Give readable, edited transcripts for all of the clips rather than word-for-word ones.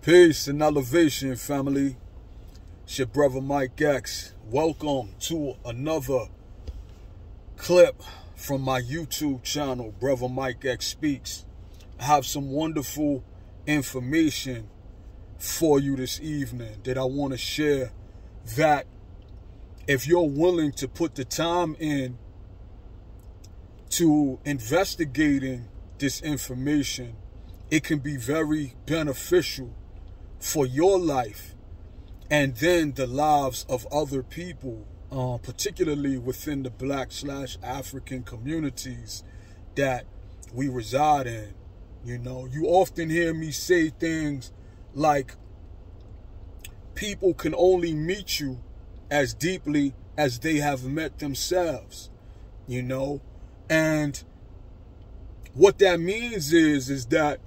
Peace and elevation, family. It's your brother Mike X. Welcome to another clip from my YouTube channel, BruthaMikeXSpeaks. I have some wonderful information for you this evening that I want to share, that if you're willing to put the time in to investigating this information, it can be very beneficial for your life and then the lives of other people, particularly within the Black/African communities that we reside in. You know, you often hear me say things like, people can only meet you as deeply as they have met themselves, you know? And what that means is that,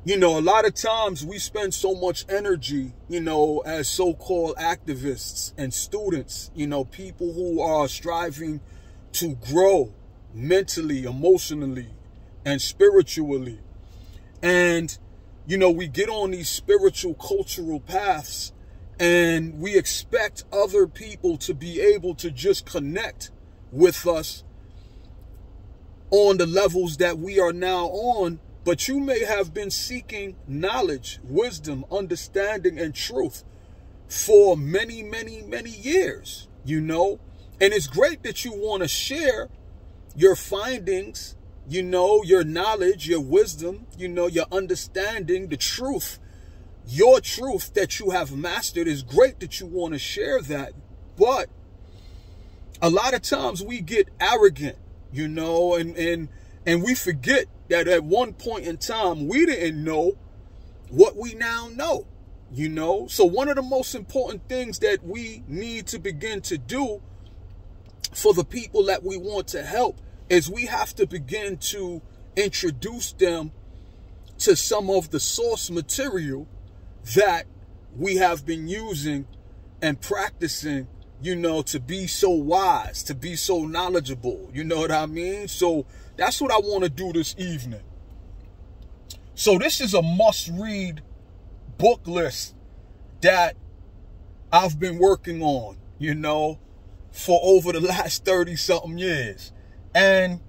you know, a lot of times we spend so much energy, you know, as so-called activists and students, you know, people who are striving to grow mentally, emotionally, and spiritually. And, you know, we get on these spiritual, cultural paths and we expect other people to be able to just connect with us on the levels that we are now on. But you may have been seeking knowledge, wisdom, understanding, and truth for many, many, many years, you know. And it's great that you want to share your findings, you know, your knowledge, your wisdom, you know, your understanding, the truth, your truth that you have mastered. Is great that you want to share that. But a lot of times we get arrogant, you know, and we forget that at one point in time, we didn't know what we now know, you know. So one of the most important things that we need to begin to do for the people that we want to help is we have to begin to introduce them to some of the source material that we have been using and practicing, you know, to be so wise, to be so knowledgeable, you know what I mean? So that's what I want to do this evening. So this is a must-read book list that I've been working on, you know, for over the last 30-something years. And,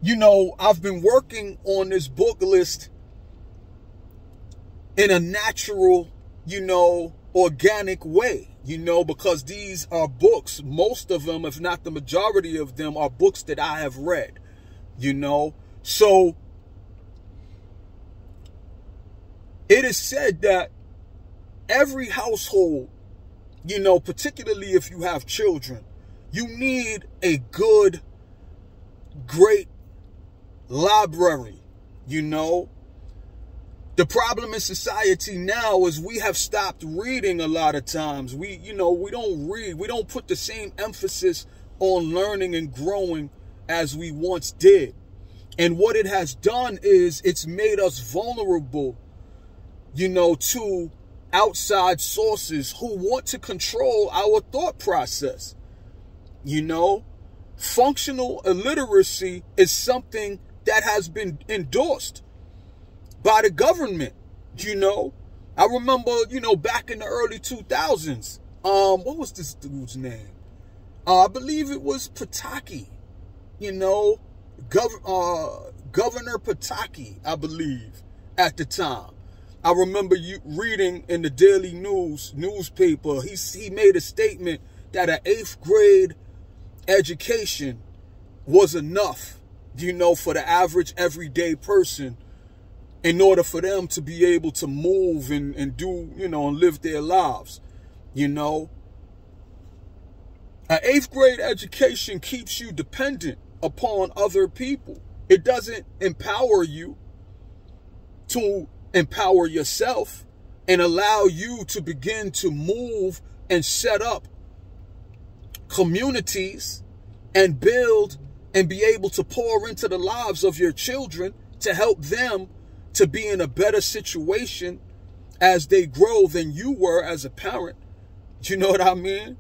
you know, I've been working on this book list in a natural, you know, organic way. You know, because these are books, most of them, if not the majority of them, are books that I have read, you know. So it is said that every household, you know, particularly if you have children, you need a good, great library, you know. The problem in society now is we have stopped reading a lot of times. We don't read. We don't put the same emphasis on learning and growing as we once did. And what it has done is it's made us vulnerable, you know, to outside sources who want to control our thought process. You know, functional illiteracy is something that has been endorsed by the government, you know. I remember, you know, back in the early 2000s, what was this dude's name? I believe it was Pataki, you know, Governor Pataki, I believe, at the time. I remember reading in the Daily newspaper, he made a statement that an 8th grade education was enough, you know, for the average everyday person, in order for them to be able to move and do, you know, and live their lives, you know. An 8th grade education keeps you dependent upon other people. It doesn't empower you to empower yourself and allow you to begin to move and set up communities and build and be able to pour into the lives of your children to help them to be in a better situation as they grow than you were as a parent. You know what I mean?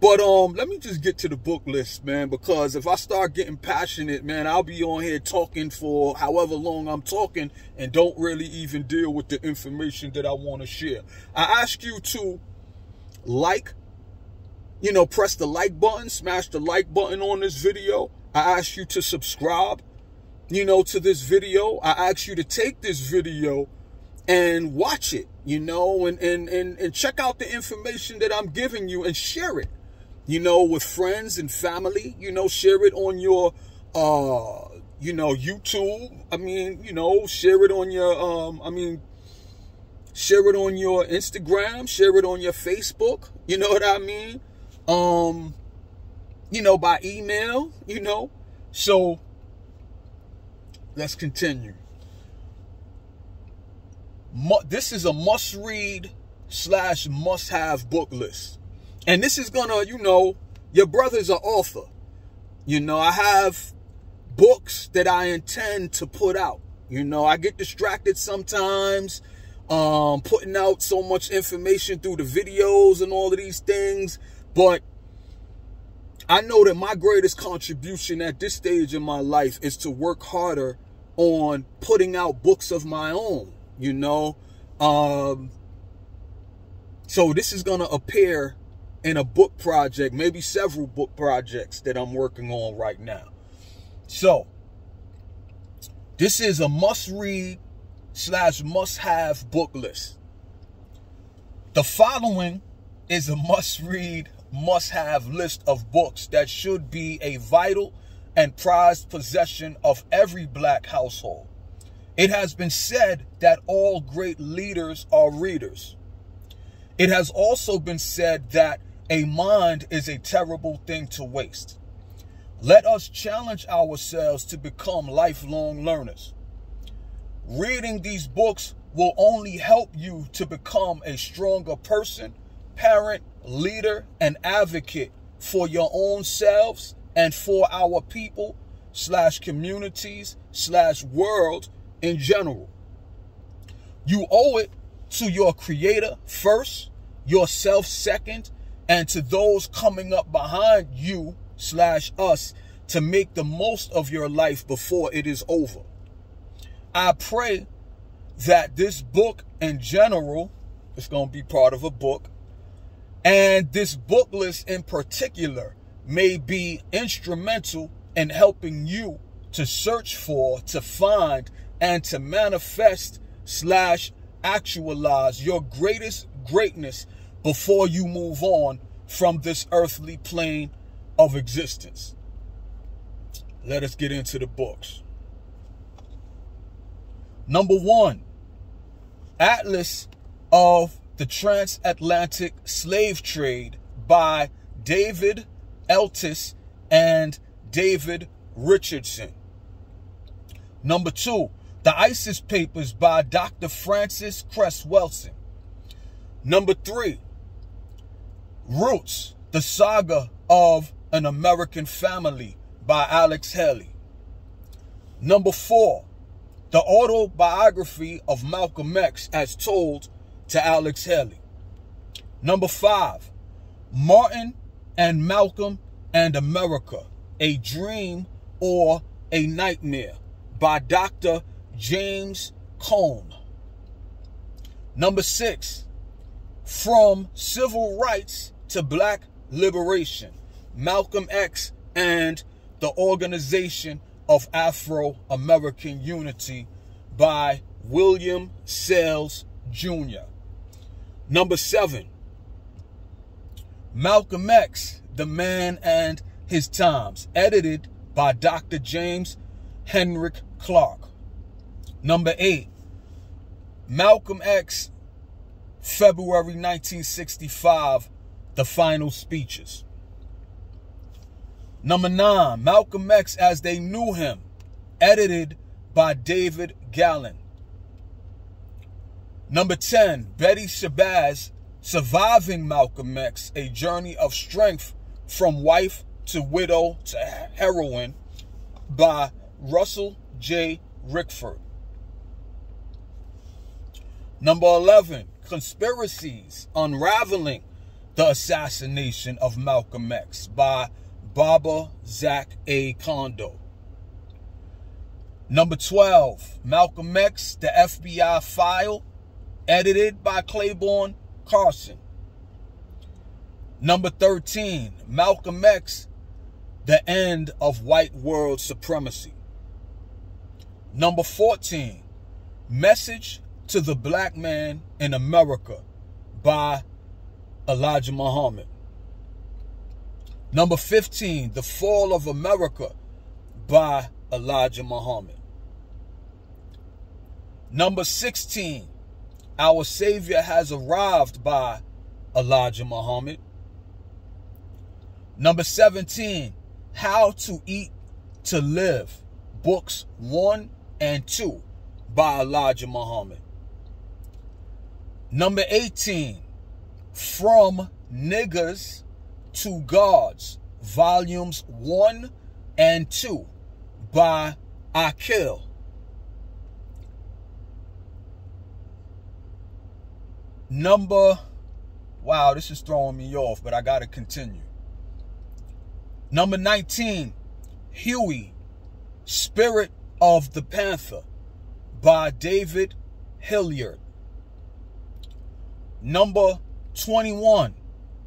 But let me just get to the book list, man, because if I start getting passionate, man, I'll be on here talking for however long I'm talking and don't really even deal with the information that I want to share. I ask you to like, you know, press the like button, smash the like button on this video. I ask you to subscribe, you know, to this video. I ask you to take this video and watch it, you know, and check out the information that I'm giving you and share it, you know, with friends and family. You know, share it on your, you know, YouTube. I mean, you know, share it on your, share it on your Instagram, share it on your Facebook. You know what I mean? You know, by email, you know. So let's continue. This is a must-read / must-have book list. And this is gonna, you know, your brother's an author. You know, I have books that I intend to put out. You know, I get distracted sometimes, putting out so much information through the videos and all of these things. But I know that my greatest contribution at this stage in my life is to work harder on putting out books of my own, you know. So this is going to appear in a book project, maybe several book projects that I'm working on right now. So this is a must-read / must-have book list. The following is a must-read, must-have list of books that should be a vital and prized possession of every black household. It has been said that all great leaders are readers. It has also been said that a mind is a terrible thing to waste. Let us challenge ourselves to become lifelong learners. Reading these books will only help you to become a stronger person, parent, leader, and advocate for your own selves and for our people / communities / world in general. You owe it to your creator first, yourself second, and to those coming up behind you / us to make the most of your life before it is over. I pray that this book in general is going to be part of a book, and this book list in particular may be instrumental in helping you to search for, to find, and to manifest / actualize your greatest greatness before you move on from this earthly plane of existence. Let us get into the books. Number 1, Atlas of the Transatlantic Slave Trade by David Eltis and David Richardson. Number 2, The ISIS Papers by Dr. Francis Cress Welsing. Number 3, Roots, the Saga of an American Family by Alex Haley. Number 4, The Autobiography of Malcolm X as told to Alex Haley. Number 5, Martin and Malcolm and America, A Dream or a Nightmare by Dr. James Cone. Number 6, From Civil Rights to Black Liberation, Malcolm X and the Organization of Afro-American Unity by William Sales Jr. Number 7, Malcolm X, The Man and His Times, edited by Dr. James Henrik Clarke. Number 8, Malcolm X, February 1965, The Final Speeches. Number 9, Malcolm X as They Knew Him, edited by David Gallen. Number 10, Betty Shabazz, Surviving Malcolm X, A Journey of Strength from Wife to Widow to Heroine by Russell J. Rickford. Number 11, Conspiracies, Unraveling The Assassination of Malcolm X by Baba Zach A. Kondo. Number 12, Malcolm X, The FBI File, edited by Claiborne Carson. Number 13, Malcolm X, The End of White World Supremacy. Number 14, Message to the Black Man in America by Elijah Muhammad. Number 15, The Fall of America by Elijah Muhammad. Number 16, Our Savior Has Arrived by Elijah Muhammad. Number 17, How to Eat to Live, Books 1 and 2 by Elijah Muhammad. Number 18, From Niggers to Gods, Volumes 1 and 2 by Akil. Wow, this is throwing me off, but I got to continue. Number 19, Huey, Spirit of the Panther by David Hilliard. Number 21,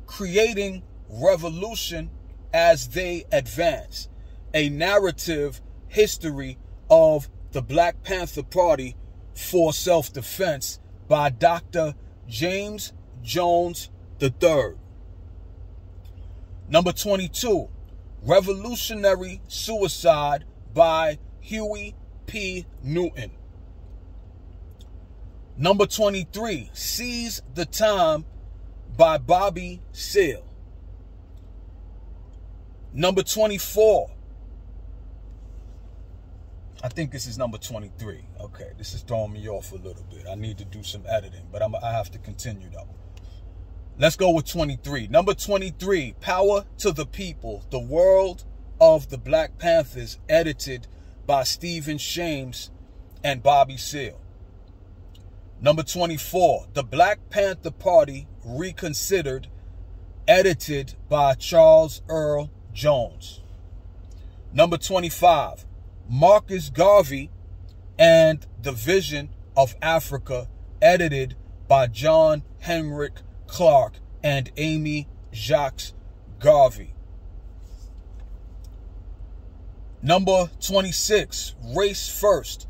Creating Revolution as They Advance, a narrative history of the Black Panther Party for self-defense by Dr. James Jones III. Number 22, Revolutionary Suicide by Huey P. Newton. Number 23, Seize the Time by Bobby Seale. Number 24, I think this is number 23. Okay, this is throwing me off a little bit. I need to do some editing, but I have to continue though. Let's go with 23. Number 23, Power to the People, The World of the Black Panthers, edited by Stephen Shames and Bobby Seale. Number 24, The Black Panther Party Reconsidered, edited by Charles Earl Jones. Number 25, Marcus Garvey and the Vision of Africa, edited by John Henrik Clarke and Amy Jacques Garvey. Number 26, Race First,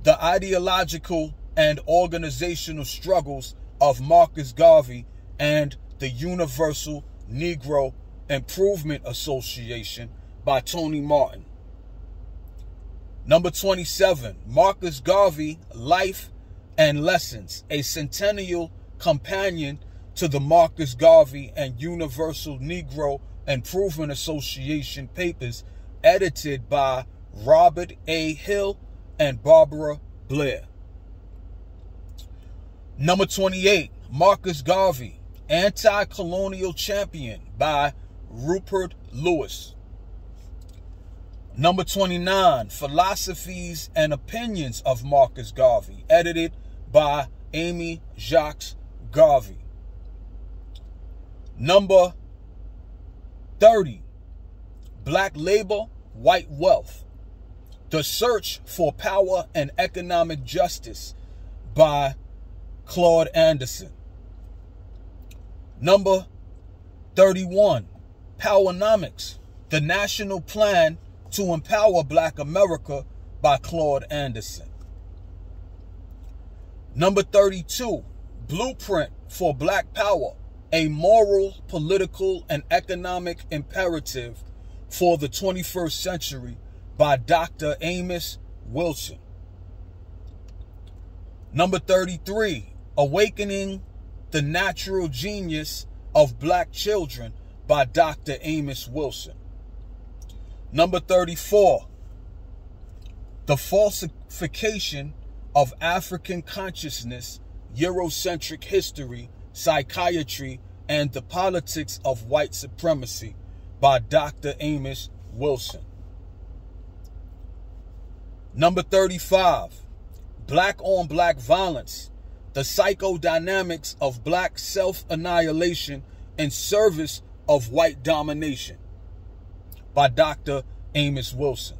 The Ideological and Organizational Struggles of Marcus Garvey and the Universal Negro Improvement Association by Tony Martin. Number 27, Marcus Garvey, Life and Lessons, a centennial companion to the Marcus Garvey and Universal Negro Improvement Association papers, edited by Robert A. Hill and Barbara Blair. Number 28, Marcus Garvey, Anti-Colonial Champion by Rupert Lewis. Number 29, Philosophies and Opinions of Marcus Garvey, edited by Amy Jacques Garvey. Number 30, Black Labor, White Wealth, The Search for Power and Economic Justice by Claude Anderson. Number 31, Powernomics, The National Plan to Empower Black America by Claude Anderson. Number 32, Blueprint for Black Power, a moral, political, and economic imperative for the 21st century by Dr. Amos Wilson. Number 33, Awakening the Natural Genius of Black Children by Dr. Amos Wilson. Number 34, The Falsification of African Consciousness, Eurocentric History, Psychiatry, and the Politics of White Supremacy by Dr. Amos Wilson. Number 35, Black on Black Violence, The Psychodynamics of Black Self-Annihilation in service of white domination by Dr. Amos Welsing.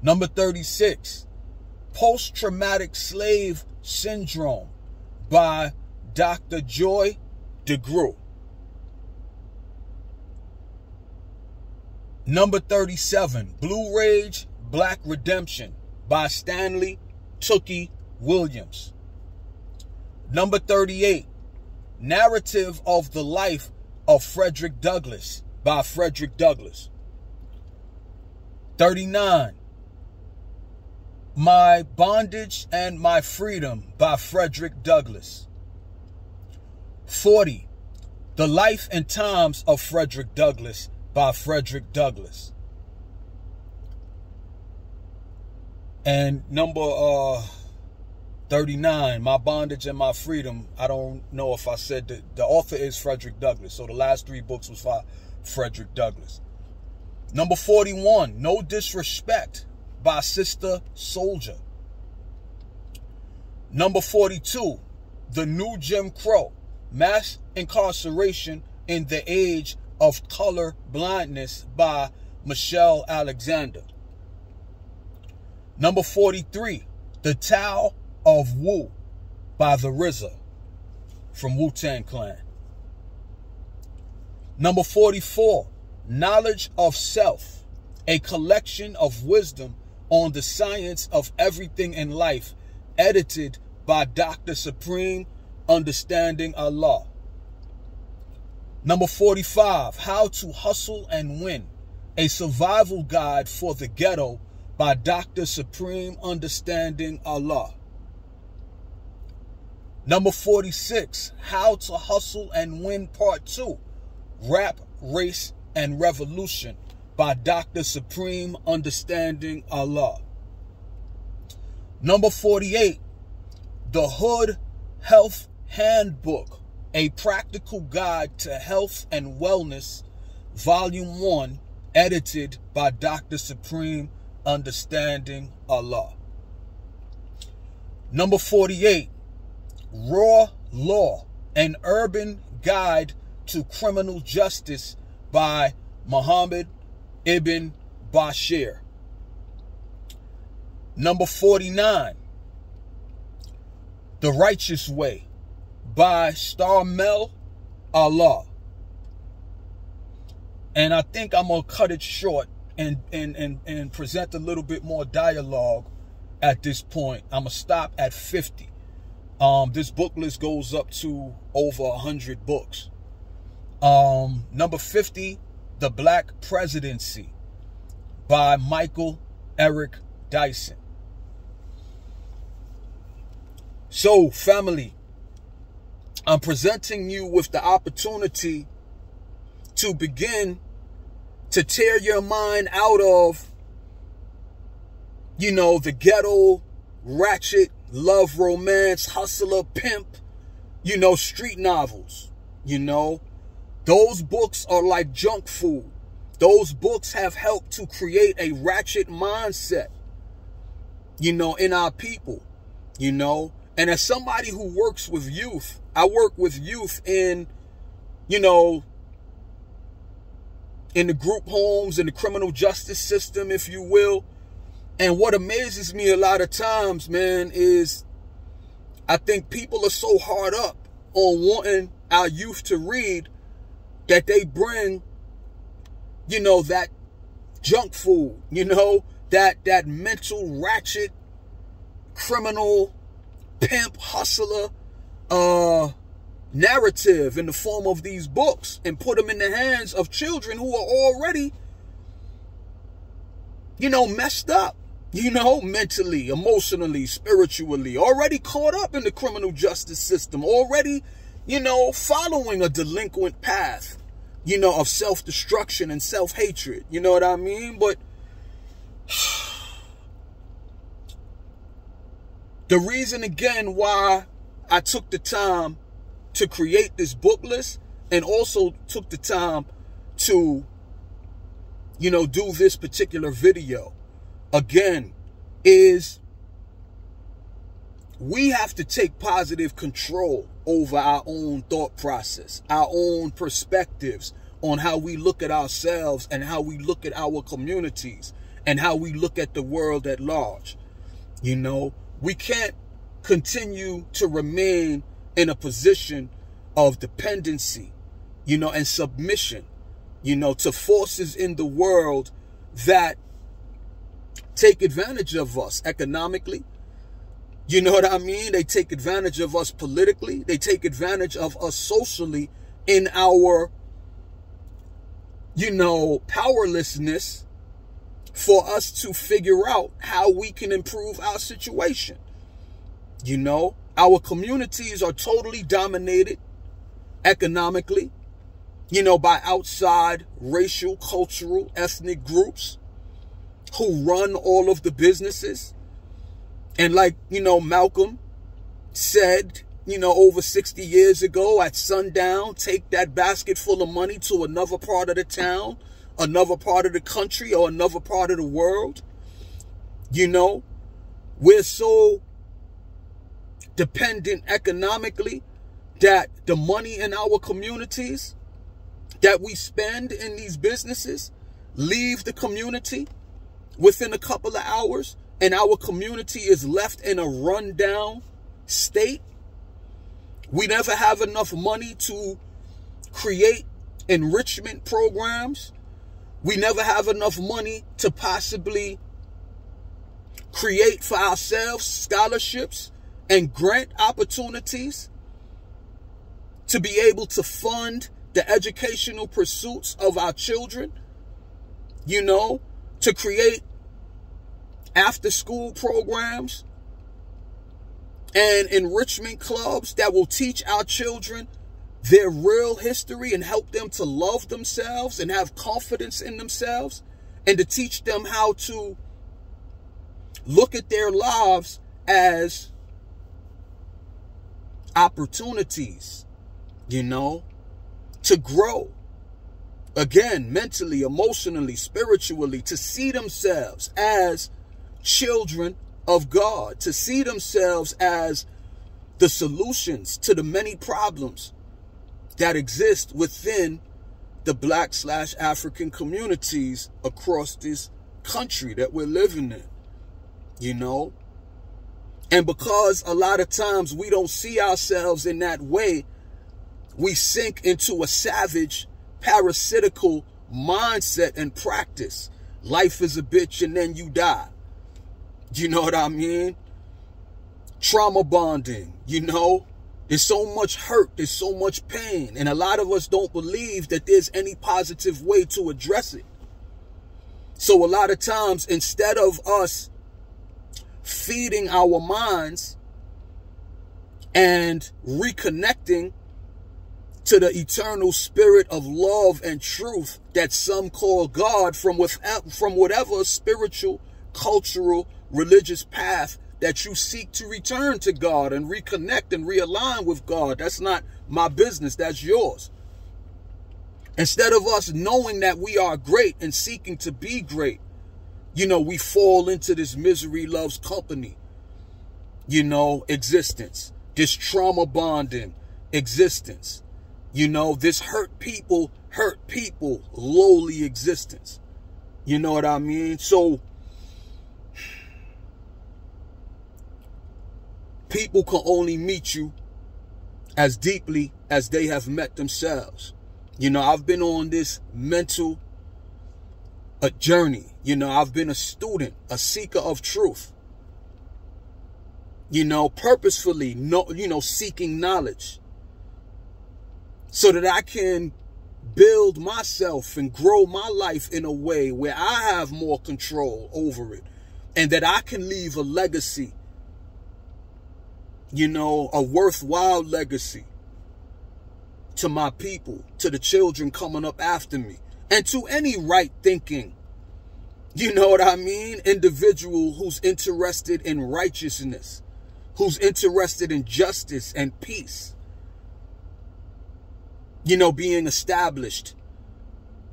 Number 36, Post-Traumatic Slave Syndrome by Dr. Joy DeGruy. Number 37, Blue Rage, Black Redemption by Stanley Tookie Williams. Number 38, Narrative of the Life of Frederick Douglass by Frederick Douglass. 39, My Bondage and My Freedom by Frederick Douglass. 40, The Life and Times of Frederick Douglass by Frederick Douglass. And number 39, My Bondage and My Freedom. I don't know if I said that the author is Frederick Douglass. So the last 3 books was by Frederick Douglass. Number 41, No Disrespect by Sister Soldier. Number 42, The New Jim Crow, Mass Incarceration in the Age of Color Blindness by Michelle Alexander. Number 43, The Tao of Wu by the RZA from Wu-Tang Clan. Number 44, Knowledge of Self, a collection of wisdom on the science of everything in life, edited by Dr. Supreme Understanding Allah. Number 45, How to Hustle and Win, a survival guide for the ghetto by Dr. Supreme Understanding Allah. Number 46, How to Hustle and Win Part 2, Rap, Race, and Revolution by Dr. Supreme Understanding Allah. Number 48, The Hood Health Handbook, a practical guide to health and wellness, Volume 1, edited by Dr. Supreme Understanding Allah. Number 48, Raw Law, an urban guide to criminal justice by Muhammad Ibn Bashir. Number 49, The Righteous Way by Starmel Allah. And I think I'm going to cut it short and present a little bit more dialogue at this point. I'm going to stop at 50. This book list goes up to over 100 books. Number 50, The Black Presidency by Michael Eric Dyson. So, family, I'm presenting you with the opportunity to begin to tear your mind out of, the ghetto, ratchet, love, romance, hustler, pimp, street novels. Those books are like junk food. Those books have helped to create a ratchet mindset, in our people, And as somebody who works with youth, I work with youth in, in the group homes, in the criminal justice system, if you will. And what amazes me a lot of times, man, is I think people are so hard up on wanting our youth to read that they bring, that junk food, that mental ratchet, criminal, pimp, hustler, narrative in the form of these books and put them in the hands of children who are already, messed up, mentally, emotionally, spiritually, already caught up in the criminal justice system, already, following a delinquent path, of self-destruction and self-hatred. You know what I mean? But the reason, again, why I took the time to create this book list and also took the time to, do this particular video, again, is we have to take positive control over our own thought process, our own perspectives on how we look at ourselves and how we look at our communities and how we look at the world at large. You know, we can't continue to remain in a position of dependency, you know, and submission, you know, to forces in the world that take advantage of us economically. You know what I mean? They take advantage of us politically. They take advantage of us socially in our, you know, powerlessness for us to figure out how we can improve our situation. You know, our communities are totally dominated economically, you know, by outside racial, cultural, ethnic groups who run all of the businesses. And like, you know, Malcolm said, you know, over 60 years ago, at sundown, take that basket full of money to another part of the town, another part of the country, or another part of the world. You know, we're so dependent economically that the money in our communities that we spend in these businesses leave the community within a couple of hours, and our community is left in a rundown state. We never have enough money to create enrichment programs. We never have enough money to possibly create for ourselves scholarships and grant opportunities to be able to fund the educational pursuits of our children, you know, to create after-school programs and enrichment clubs that will teach our children their real history and help them to love themselves and have confidence in themselves, and to teach them how to look at their lives as opportunities, you know, to grow. Again, mentally, emotionally, spiritually, to see themselves as children of God, to see themselves as the solutions to the many problems that exist within the Black/African communities across this country that we're living in, you know. And because a lot of times we don't see ourselves in that way, we sink into a savage, parasitical mindset and practice. Life is a bitch and then you die. You know what I mean? Trauma bonding, you know? There's so much hurt, there's so much pain, and a lot of us don't believe that there's any positive way to address it. So a lot of times, instead of us feeding our minds and reconnecting to the eternal spirit of love and truth that some call God, from whatever spiritual, cultural, religious path that you seek to return to God and reconnect and realign with God. That's not my business. That's yours. Instead of us knowing that we are great and seeking to be great, you know, we fall into this misery loves company, you know, existence, this trauma bonding existence, you know, this hurt people, lowly existence. You know what I mean? So people can only meet you as deeply as they have met themselves. You know, I've been on this mental journey. You know, I've been a student, a seeker of truth. You know, purposefully, seeking knowledge so that I can build myself and grow my life in a way where I have more control over it, and that I can leave a legacy, you know, a worthwhile legacy to my people, to the children coming up after me, and to any right-thinking, you know what I mean, individual who's interested in righteousness, who's interested in justice and peace, you know, being established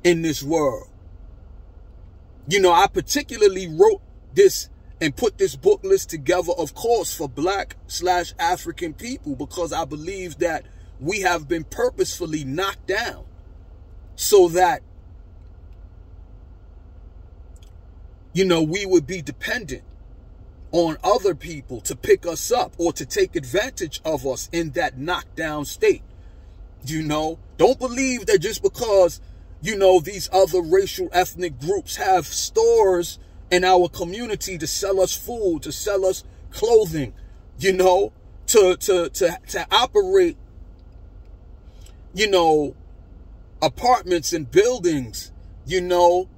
in this world. You know, I particularly wrote this and put this book list together, of course, for Black/African people, because I believe that we have been purposefully knocked down so that, you know, we would be dependent on other people to pick us up or to take advantage of us in that knockdown state. You know, don't believe that just because, you know, these other racial ethnic groups have stores in our community to sell us food, to sell us clothing, you know, to operate, you know, apartments and buildings, you know,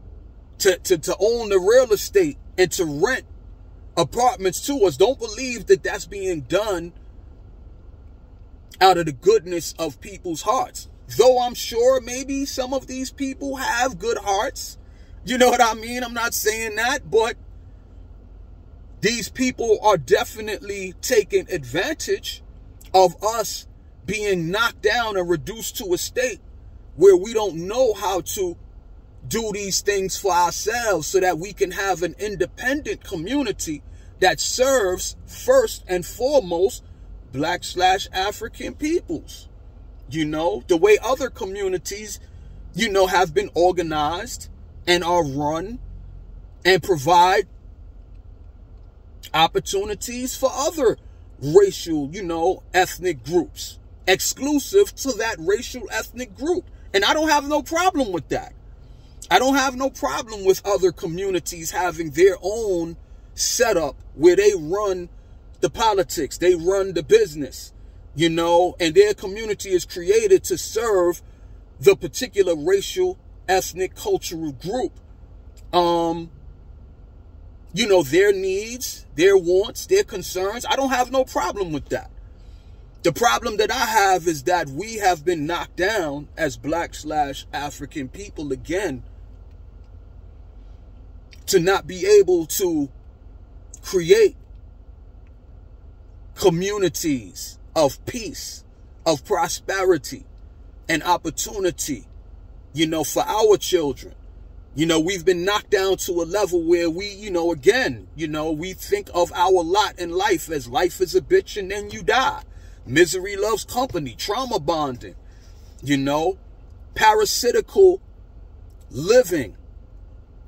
to own the real estate and to rent apartments to us. Don't believe that that's being done out of the goodness of people's hearts. Though I'm sure maybe some of these people have good hearts. You know what I mean? I'm not saying that, but these people are definitely taking advantage of us being knocked down and reduced to a state where we don't know how to do these things for ourselves, so that we can have an independent community that serves first and foremost Black/African peoples. You know, the way other communities, you know, have been organized and are run and provide opportunities for other racial, you know, ethnic groups, exclusive to that racial ethnic group. And I don't have no problem with that. I don't have no problem with other communities having their own setup where they run the politics, they run the business, you know, and their community is created to serve the particular racial, ethnic, cultural group. You know, their needs, their wants, their concerns. I don't have no problem with that. The problem that I have is that we have been knocked down as Black/African people again to not be able to create communities of peace, of prosperity and opportunity, you know, for our children. You know, we've been knocked down to a level where we, you know, again, you know, we think of our lot in life as life is a bitch and then you die. Misery loves company, trauma bonding, you know, parasitical living,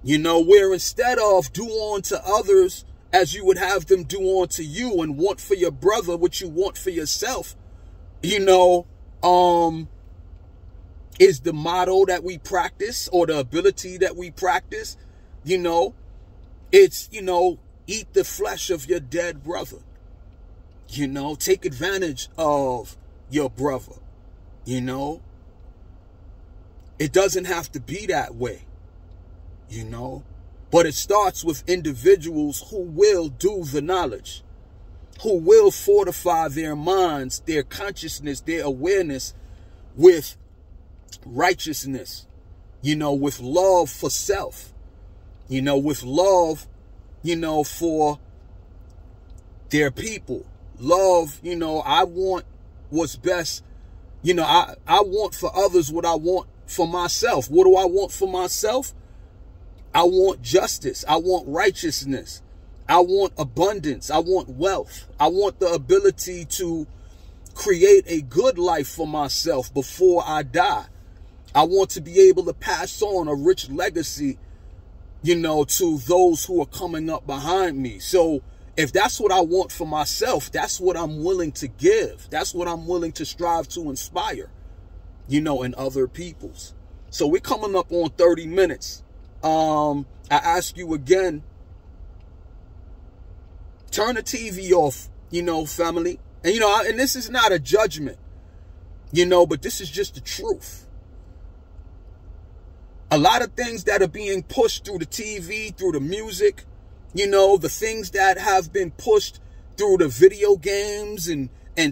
you know, where instead of do unto others as you would have them do unto you and want for your brother what you want for yourself, you know, is the motto that we practice, or the ability that we practice. You know, it's, you know, eat the flesh of your dead brother. You know, take advantage of your brother. You know, it doesn't have to be that way, you know, but it starts with individuals who will do the knowledge, who will fortify their minds, their consciousness, their awareness with righteousness, you know, with love for self, you know, with love, you know, for their people. Love, you know, I want what's best, you know, I want for others what I want for myself. What do I want for myself? I want justice. I want righteousness. I want abundance. I want wealth. I want the ability to create a good life for myself before I die. I want to be able to pass on a rich legacy, you know, to those who are coming up behind me. So if that's what I want for myself, that's what I'm willing to give. That's what I'm willing to strive to inspire, you know, in other people's. So we're coming up on 30 minutes. I ask you again, turn the TV off, you know, family. And, you know, and this is not a judgment, you know, but this is just the truth. A lot of things that are being pushed through the TV, through the music, you know, the things that have been pushed through the video games and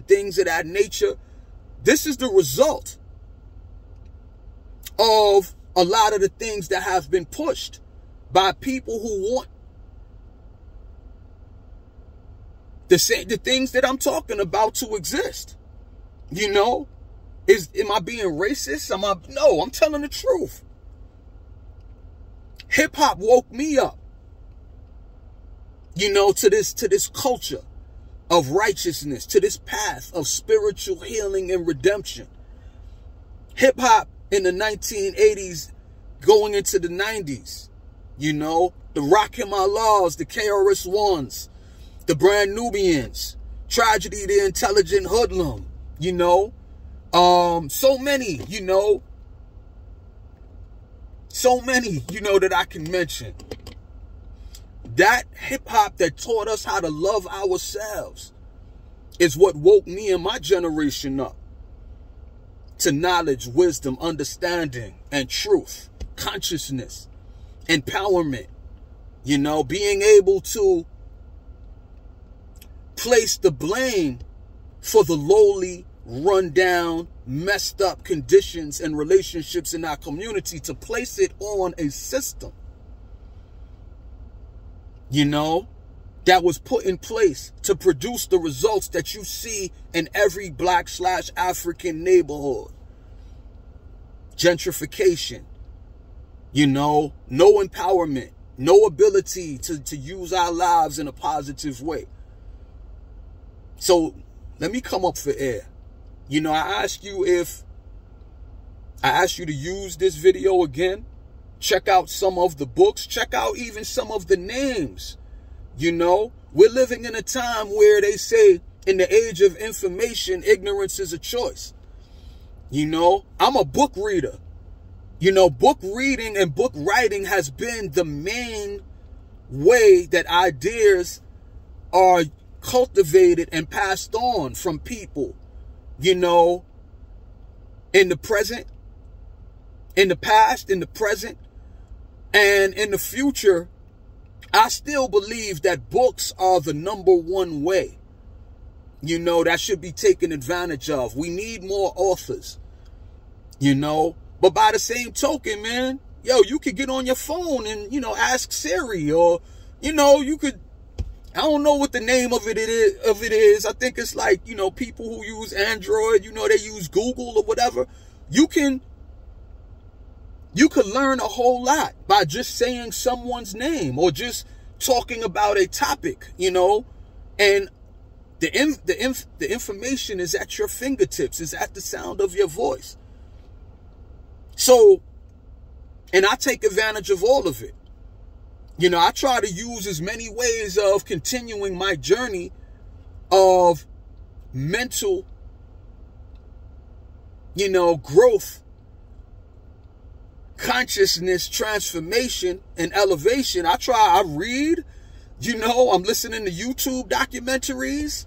things of that nature, this is the result of a lot of the things that have been pushed by people who want the things that I'm talking about to exist. You know, am I being racist? No, I'm telling the truth. Hip hop woke me up. you know, to this culture of righteousness, to this path of spiritual healing and redemption. Hip hop in the 1980s going into the 90s, you know, the Rakim Allahs, the KRS-Ones, the Brand Nubians, Tragedy, the Intelligent Hoodlum, you know, so many, you know, that I can mention. That hip hop that taught us how to love ourselves is what woke me and my generation up to knowledge, wisdom, understanding, and truth, consciousness, empowerment, you know, being able to place the blame for the lowly, run-down, messed up conditions and relationships in our community, to place it on a system, you know, that was put in place to produce the results that you see in every Black/African neighborhood. Gentrification, you know, no empowerment, no ability to use our lives in a positive way. So let me come up for air. You know, I ask you to use this video again. Check out some of the books. Check out even some of the names. You know, we're living in a time where they say in the age of information, ignorance is a choice. You know, I'm a book reader. You know, book reading and book writing has been the main way that ideas are cultivated and passed on from people, you know, in the present, in the past, in the present, and in the future. I still believe that books are the #1 way, you know, that should be taken advantage of. We need more authors, you know, but by the same token, man, yo, you could get on your phone and, you know, ask Siri, or, you know, you could, I don't know what the name of it is. I think it's like, you know, people who use Android, you know, they use Google or whatever. You could learn a whole lot by just saying someone's name or just talking about a topic, you know, and the information is at your fingertips, is at the sound of your voice. So, and I take advantage of all of it. You know, I try to use as many ways of continuing my journey of mental, you know, growth, consciousness, transformation, and elevation. I read, you know, I'm listening to YouTube documentaries.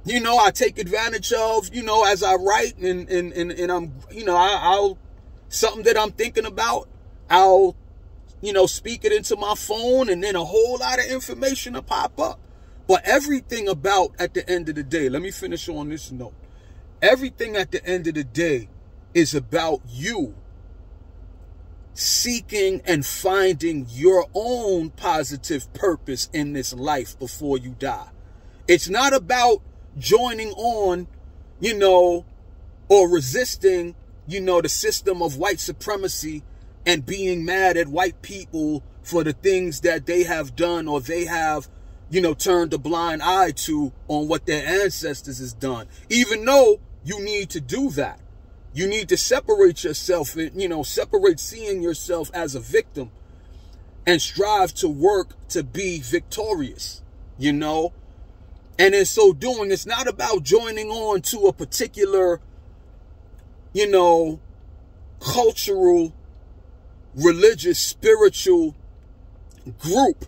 You know, I take advantage of, you know, as I write and I'm, you know, I'll something that I'm thinking about, I'll, you know, speak it into my phone, and then a whole lot of information will pop up. But everything about, at the end of the day, let me finish on this note. Everything at the end of the day is about you seeking and finding your own positive purpose in this life before you die. It's not about joining on, you know, or resisting, you know, the system of white supremacy and being mad at white people for the things that they have done, or they have, you know, turned a blind eye to on what their ancestors has done. Even though you need to do that. You need to separate yourself, and, you know, separate seeing yourself as a victim and strive to work to be victorious, you know. And in so doing, it's not about joining on to a particular, you know, cultural, religious, spiritual group,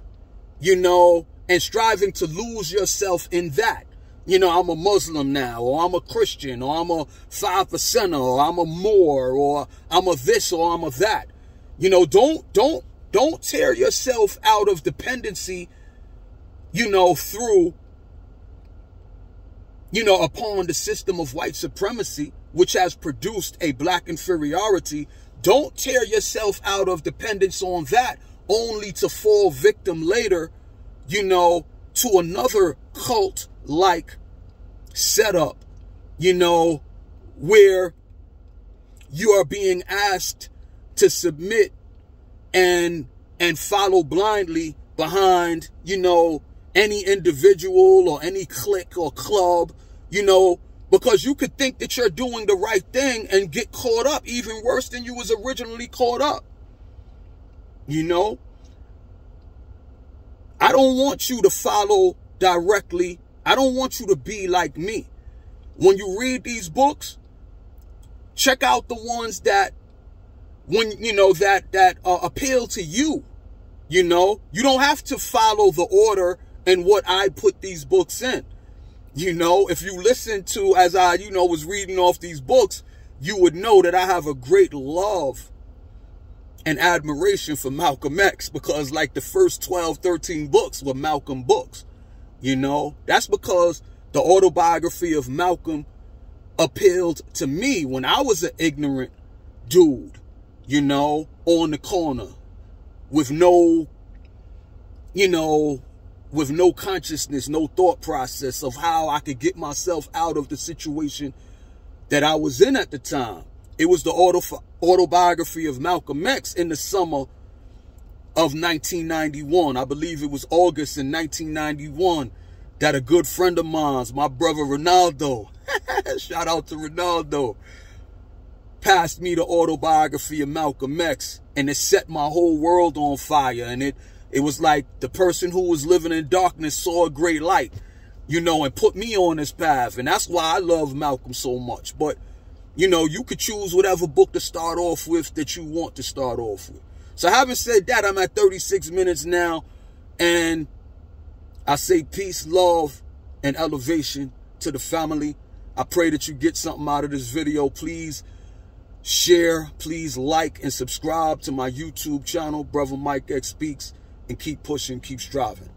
you know, and striving to lose yourself in that. You know, I'm a Muslim now, or I'm a Christian, or I'm a 5%er, or I'm a Moor, or I'm a this, or I'm a that. You know, don't tear yourself out of dependency, you know, through, you know, upon the system of white supremacy, which has produced a black inferiority. Don't tear yourself out of dependence on that only to fall victim later, you know, to another cult-like setup, you know, where you are being asked to submit and follow blindly behind, you know, any individual or any clique or club, you know, because you could think that you're doing the right thing and get caught up even worse than you was originally caught up. You know, I don't want you to follow directly. I don't want you to be like me. When you read these books, check out the ones that, when you know, that appeal to you. You know, you don't have to follow the order and what I put these books in. You know, if you listen to, as I, you know, was reading off these books, you would know that I have a great love and admiration for Malcolm X, because like the first 12, 13 books were Malcolm books. You know, that's because the autobiography of Malcolm appealed to me when I was an ignorant dude, you know, on the corner with no, you know, with no consciousness, no thought process of how I could get myself out of the situation that I was in at the time. It was the autobiography of Malcolm X in the summer of 1991. I believe it was August in 1991 that a good friend of mine, my brother Ronaldo, shout out to Ronaldo, passed me the autobiography of Malcolm X, and it set my whole world on fire. And it was like the person who was living in darkness saw a great light, you know, and put me on this path. And that's why I love Malcolm so much. But, you know, you could choose whatever book to start off with that you want to start off with. So having said that, I'm at 36 minutes now, and I say peace, love, and elevation to the family. I pray that you get something out of this video. Please share, please like and subscribe to my YouTube channel, BruthaMikeXSpeaks, and keep pushing, keep striving.